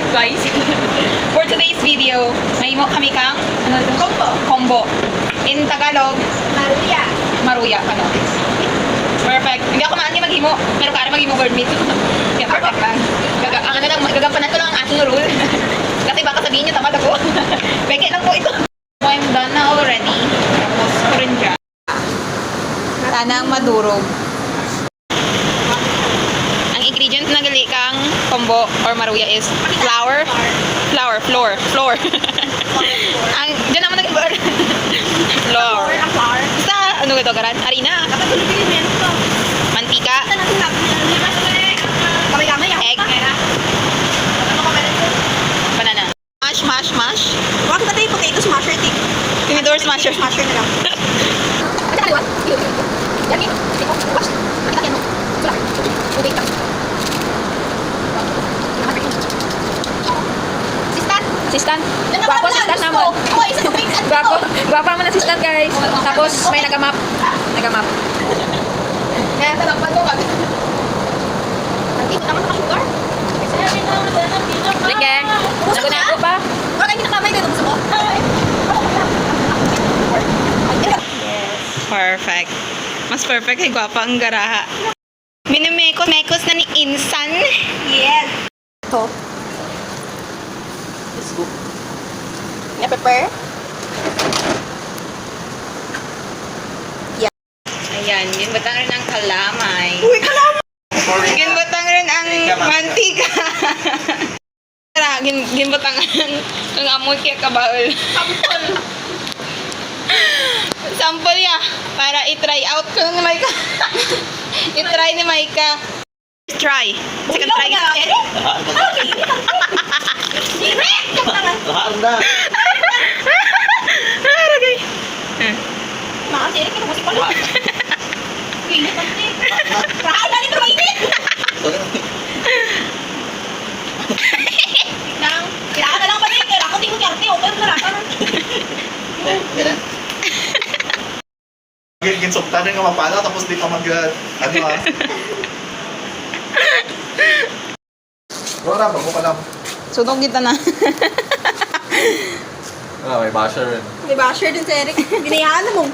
guys. For today's video, may mo kami kang combo. In Tagalog, maruya. Ano? Perfect. Hindi ako maanli maghimo, pero kaya maghimo word meat. Kaya perfect lang. Gagampanan ko lang ang aking rule. Kasi baka sabihin nyo, tamad ako. Beke lang po ito. So, I'm done na already. Tapos ko rin dyan. Sana ang madurog. Ang ingredients na gali kang combo or maruya is flour. Flour. Ang, dyan naman nag-flour. Flour. Basta, ano ito, karan? Harina. Mantika. Egg. Banana. Mash. Wag ba tayo potato smasher, tik? Tinidor smasher. Smasher na lang. Assistant. Gwapo assistant naman. Gwapo naman assistant guys. Tapos may nagamap. Kaya talangpan ko kag. Dito naman naka-sugar. Sige. Nago na ako pa. Wag ay nakamay dito gusto mo. Perfect. Mas perfect kay gwapa ang garaha. Minumekos na ni Insan. Yes. Ito. Yeah, pepper. Ayan, ginbatang rin ang kalamay. Uy, kalamay! Ginbatang rin ang mantika. Ginbatang ang amoy kaya kabaol. Sample ya, para i-try out ko ni Maika. I-try ni Maika. Try. Second try. Lagay. Makasirik ka kasi pala. Init pati. Ay, dali pero mainit! Kailangan na lang pati. Kailangan ko din ko karte. Open na lang. Ginsuktan rin nga mapala tapos di pa ano Wala ba? Buka lang. Sunog kita na. May basher rin. May basher din si Eric. Ginayaan na mo.